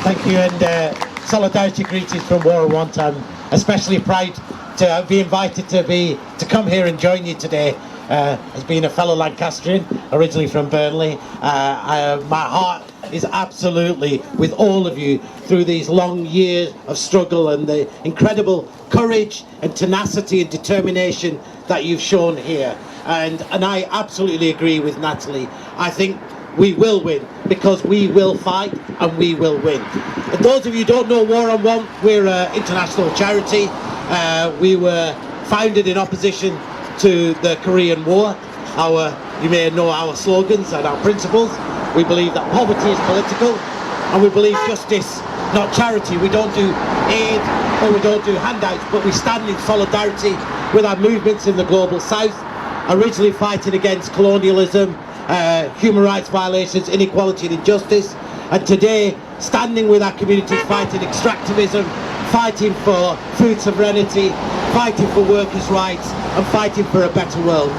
Thank you, and solidarity greetings from War on Want. I'm especially proud to be invited to come here and join you today. As being a fellow Lancastrian, originally from Burnley, my heart is absolutely with all of you through these long years of struggle and the incredible courage and tenacity and determination that you've shown here. And I absolutely agree with Natalie. I think we will win because we will fight and we will win. And those of you who don't know War on Want, we're an international charity. We were founded in opposition to the Korean War. You may know our slogans and our principles. We believe that poverty is political, and we believe justice, not charity. We don't do aid or we don't do handouts, but we stand in solidarity with our movements in the global south, originally fighting against colonialism, human rights violations, inequality and injustice, and today standing with our communities fighting extractivism, fighting for food sovereignty, fighting for workers' rights and fighting for a better world.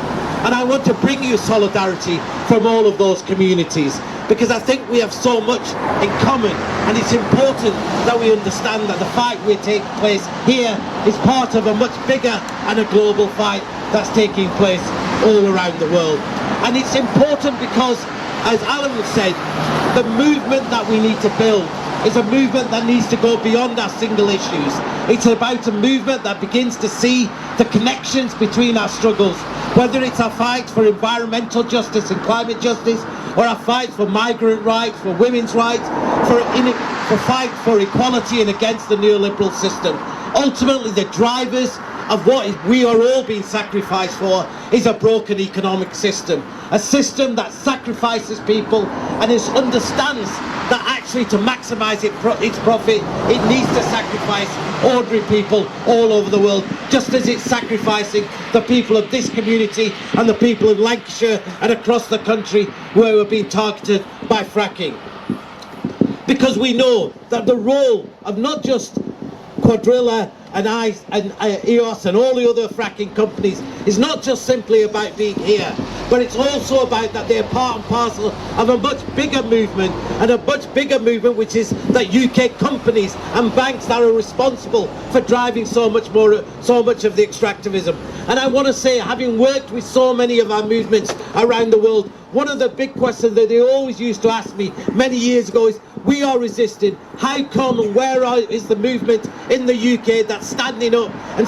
And I want to bring you solidarity from all of those communities because I think we have so much in common, and it's important that we understand that the fight we take place here is part of a much bigger and a global fight that's taking place all around the world. And it's important because, as Alan said, the movement that we need to build is a movement that needs to go beyond our single issues. It's about a movement that begins to see the connections between our struggles, whether it's our fight for environmental justice and climate justice, or our fight for migrant rights, for women's rights, for fight for equality and against the neoliberal system. Ultimately, the drivers of what we are all being sacrificed for is a broken economic system, a system that sacrifices people and understands that actually to maximise its profit, it needs to sacrifice ordinary people all over the world, just as it's sacrificing the people of this community and the people of Lancashire and across the country where we're being targeted by fracking. Because we know that the role of not just Cuadrilla and EOS and all the other fracking companies is not just simply about being here, but it's also about that they're part and parcel of a much bigger movement, and a much bigger movement which is that UK companies and banks that are responsible for driving so much of the extractivism. And I want to say, having worked with so many of our movements around the world, one of the big questions that they always used to ask me many years ago is, we are resisting. How come and where is the movement in the UK that's standing up and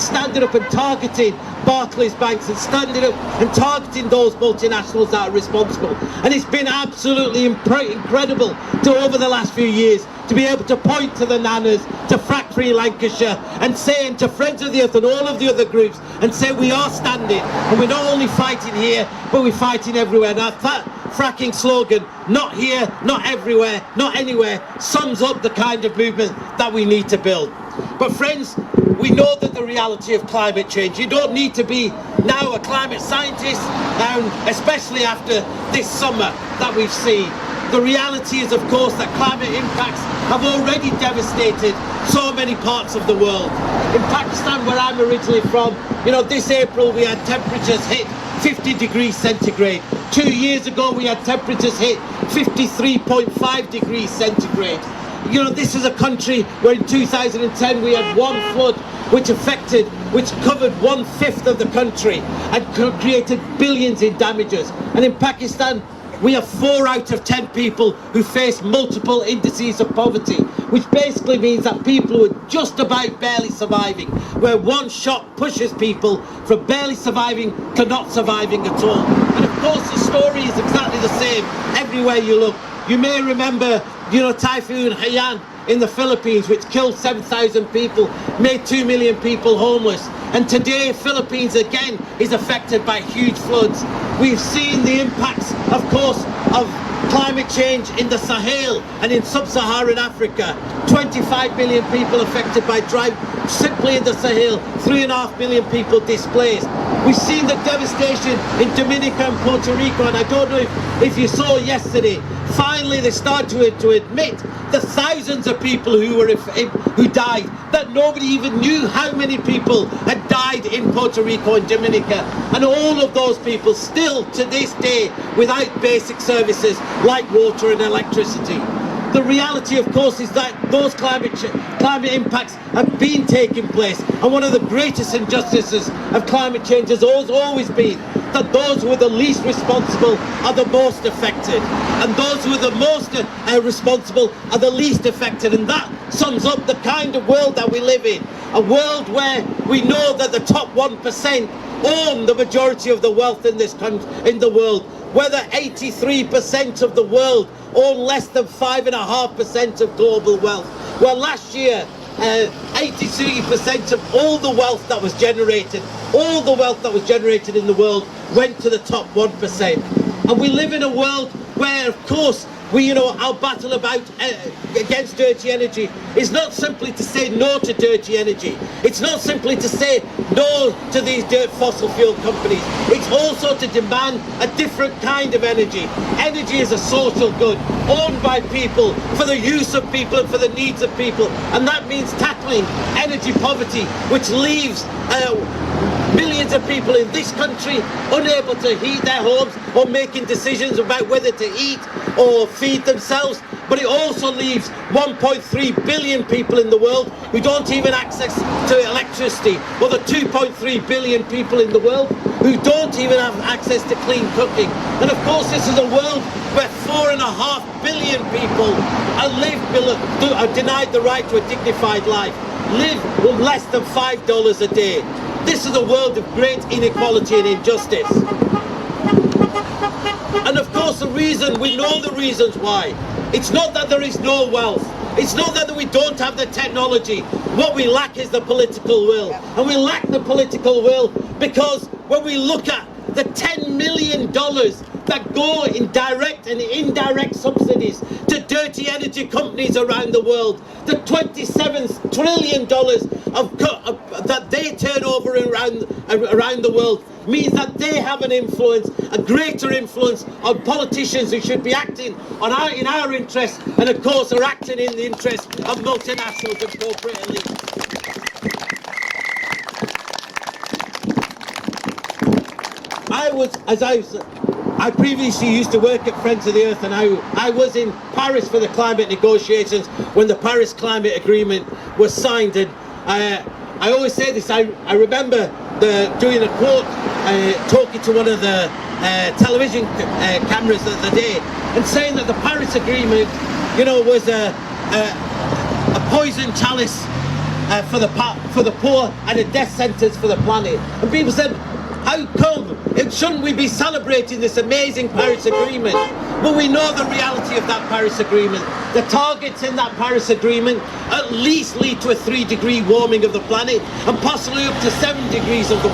targeting Barclays banks and standing up and targeting those multinationals that are responsible? And it's been absolutely incredible to, over the last few years, to be able to point to the nanas, to Frack Free Lancashire, and saying to Friends of the Earth and all of the other groups, and say we are standing, and we're not only fighting here, but we're fighting everywhere. And that fracking slogan, not here, not everywhere, not anywhere, sums up the kind of movement that we need to build. But friends, we know that the reality of climate change, you don't need to be now a climate scientist, especially after this summer that we've seen. The reality is, of course, that climate impacts have already devastated so many parts of the world. In Pakistan, where I'm originally from, this April we had temperatures hit 50 degrees centigrade. 2 years ago we had temperatures hit 53.5 degrees centigrade. This is a country where in 2010 we had one flood which covered 1/5 of the country and created billions in damages. And in Pakistan, we have 4 out of 10 people who face multiple indices of poverty, which basically means that people who are just about barely surviving, where one shot pushes people from barely surviving to not surviving at all. And of course the story is exactly the same everywhere you look. You may remember, Typhoon Haiyan in the Philippines, which killed 7,000 people, made 2 million people homeless. And today, Philippines again is affected by huge floods. We've seen the impacts, of course, of climate change in the Sahel and in sub-Saharan Africa. 25 million people affected by drought simply in the Sahel, 3.5 million people displaced. We've seen the devastation in Dominica and Puerto Rico, and I don't know if you saw yesterday, finally they started to admit the thousands of people who died, that nobody even knew how many people had died in Puerto Rico and Dominica, and all of those people still to this day without basic services like water and electricity. the reality, of course, is that those climate impacts have been taking place, and one of the greatest injustices of climate change has always been that those who are the least responsible are the most affected, and those who are the most responsible are the least affected. And that sums up the kind of world that we live in, a world where we know that the top 1% own the majority of the wealth in this country, in the world, whether 83% of the world own less than 5.5% of global wealth. Well, last year, 83% of all the wealth that was generated, in the world went to the top 1%. And we live in a world where, of course, our battle against dirty energy is not simply to say no to dirty energy. It's not simply to say no to these fossil fuel companies. It's also to demand a different kind of energy. Energy is a social good, owned by people, for the use of people and for the needs of people. And that means tackling energy poverty, which leaves millions of people in this country unable to heat their homes or making decisions about whether to eat or feed themselves. But it also leaves 1.3 billion people in the world who don't even access to electricity, or the 2.3 billion people in the world who don't even have access to clean cooking. And of course, this is a world where 4.5 billion people are denied the right to a dignified life, live with less than $5 a day. This is a world of great inequality and injustice. And of course, we know the reasons why. It's not that there is no wealth. It's not that we don't have the technology. What we lack is the political will. And we lack the political will because when we look at the $10 million that go in direct and indirect subsidies to dirty energy companies around the world, the $27 trillion that they turn over around the world, means that they have an influence, a greater influence on politicians who should be acting in our interest, and of course are acting in the interest of multinationals and corporate elites. I previously used to work at Friends of the Earth, and I was in Paris for the climate negotiations when the Paris Climate Agreement was signed. And I always say this, I remember doing a quote, talking to one of the television cameras the other day, and saying that the Paris Agreement, was a poison chalice for the poor and a death sentence for the planet. And people said, how come? Shouldn't we be celebrating this amazing Paris Agreement? Well, we know the reality of that Paris Agreement. The targets in that Paris Agreement at least lead to a 3-degree warming of the planet, and possibly up to 7 degrees of the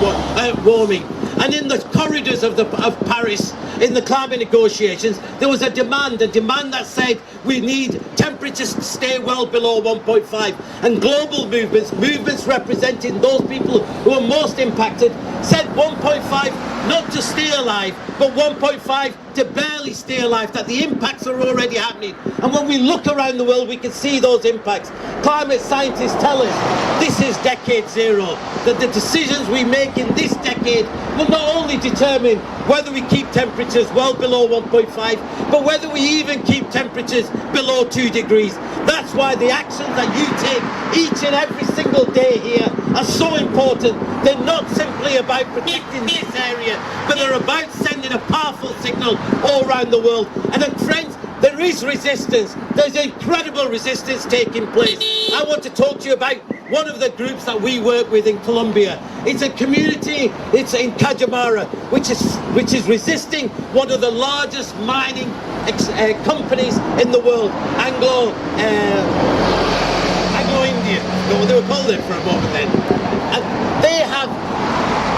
warming. And in the corridors of Paris, in the climate negotiations, there was a demand that said we need temperatures to stay well below 1.5. And global movements representing those people who are most impacted, said 1.5 not to stay alive, but 1.5 to barely stay alive, that the impacts are already happening. And when we look around the world, we can see those impacts. Climate scientists tell us this is decade zero, that the decisions we make in this decade will not only determine whether we keep temperatures well below 1.5, but whether we even keep temperatures below 2 degrees. That's why the actions that you take each and every single day here are so important. They're not simply about protecting this area, but they're about sending a powerful signal all around the world. And then, friends, there is resistance. There's incredible resistance taking place. I want to talk to you about one of the groups that we work with in Colombia. It's a community, it's in Cajamara, which is resisting one of the largest mining companies in the world, Anglo-Indian. They were called it for a moment then. And they have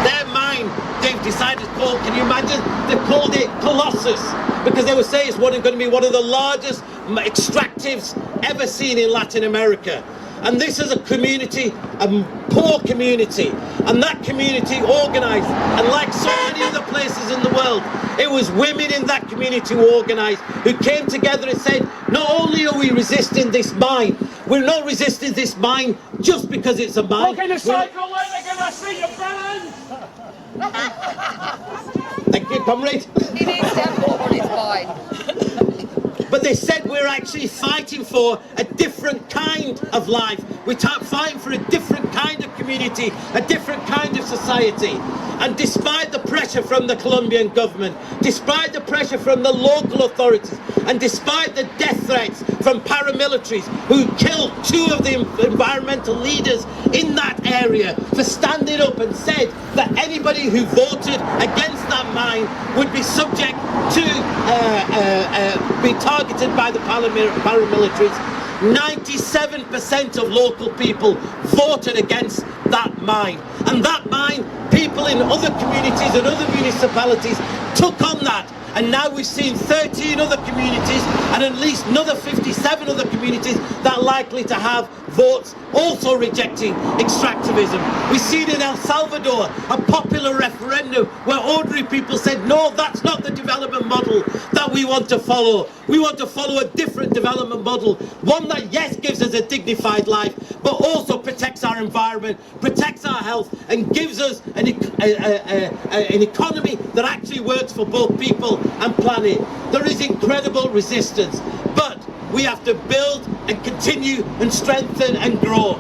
their mine, they've decided to call, can you imagine? They've called it Colossus, because they were saying it's going to be one of the largest extractives ever seen in Latin America. And this is a community, a poor community, and that community organised, and like so many other places in the world, it was women in that community who organised, who came together and said, not only are we resisting this mine, we're not resisting this mine just because it's a mine. Look in the cycle, they're going to see you burn! Thank you, comrade. He needs to have more on his mind. But they said we're actually fighting for a different kind of life. We're fighting for a different kind of community, a different kind of society. And despite the pressure from the Colombian government, despite the pressure from the local authorities, and despite the death threats from paramilitaries who killed 2 of the environmental leaders in that area for standing up and said that anybody who voted against that mine would be subject to be targeted by the paramilitaries, 97% of local people voted against that mine. And that mine, people in other communities and other municipalities took on that. And now we've seen 13 other communities and at least another 57 other communities that are likely to have votes also rejecting extractivism. We've seen in El Salvador a popular referendum where ordinary people said, no, that's not the development model that we want to follow. We want to follow a different development model, one that, yes, gives us a dignified life, but also protects our environment, protects our health, and gives us an economy that actually works for both people and planet. There is incredible resistance, but we have to build and continue and strengthen and grow.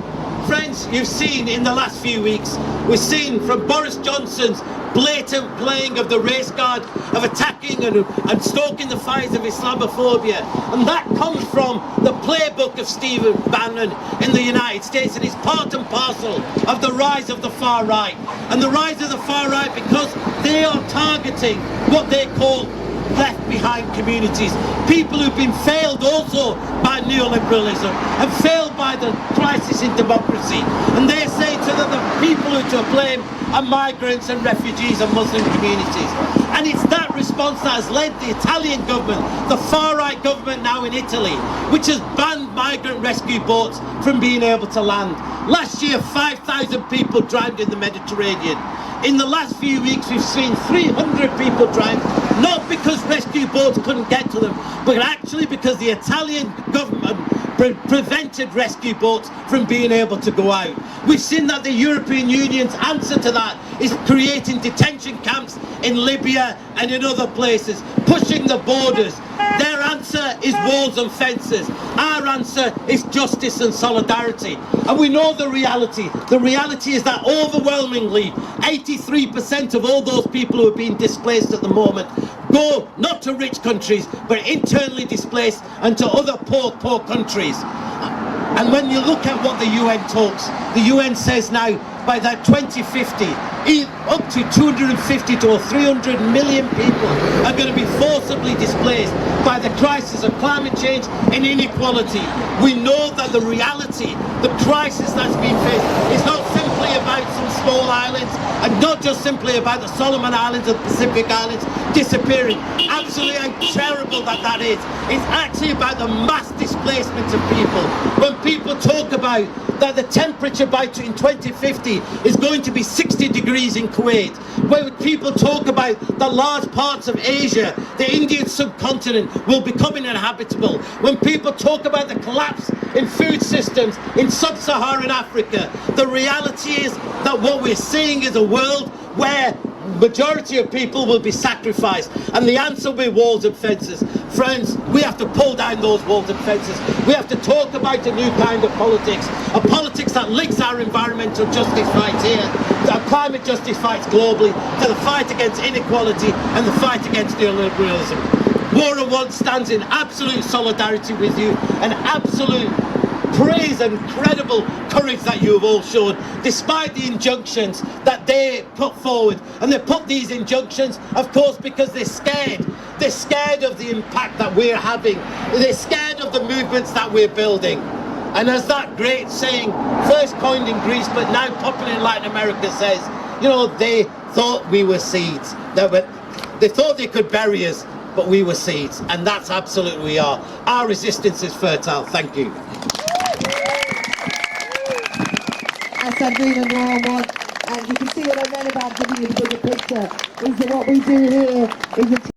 Friends, you've seen in the last few weeks, we've seen from Boris Johnson's blatant playing of the race card, of attacking and stoking the fires of Islamophobia. And that comes from the playbook of Stephen Bannon in the United States, and it's part and parcel of the rise of the far right. And the rise of the far right because they are targeting what they call left behind communities, people who've been failed also by neoliberalism and failed by the crisis in democracy, and they say to the people who to blame are migrants and refugees and Muslim communities. And it's that response that has led the Italian government, the far right government now in Italy, which has banned migrant rescue boats from being able to land. Last year 5,000 people drowned in the Mediterranean. In the last few weeks we've seen 300 people drown, not because rescue boats couldn't get to them, but actually because the Italian government prevented rescue boats from being able to go out. We've seen that the European Union's answer to that is creating detention camps in Libya and in other places, pushing the borders. Their answer is walls and fences. Our answer is justice and solidarity. And we know the reality. The reality is that overwhelmingly 83% of all those people who are being displaced at the moment go not to rich countries but internally displaced and to other poor countries. And when you look at what the UN talks, the UN says now by that 2050 up to 250 to 300 million people are going to be forcibly displaced by the crisis of climate change and inequality. We know that the reality, the crisis that's being faced is not simply about some small islands and not just simply about the Solomon Islands and Pacific Islands disappearing. Absolutely terrible that is. It's actually about the mass displacement of people. When people talk about that the temperature in 2050 is going to be 60 degrees in Kuwait, when people talk about the large parts of Asia, the Indian subcontinent will become uninhabitable, when people talk about the collapse in food systems in sub-Saharan Africa, the reality is that what we're seeing is a world where majority of people will be sacrificed, and the answer will be walls and fences. Friends, we have to pull down those walls and fences. We have to talk about a new kind of politics, a politics that links our environmental justice fights here, our climate justice fights globally, to the fight against inequality and the fight against neoliberalism. War on One stands in absolute solidarity with you, and absolute praise and incredible courage that you have all shown, despite the injunctions that they put forward. And they put these injunctions, of course, because they're scared. They're scared of the impact that we're having. They're scared of the movements that we're building. And as that great saying, first coined in Greece, but now popular in Latin America, says, you know, they thought we were seeds. They thought they could bury us, but we were seeds. And that's absolutely we are. Our resistance is fertile. Thank you. Asad Rehman, War on One, and you can see what I meant about giving you the bigger picture, is that what we do here is a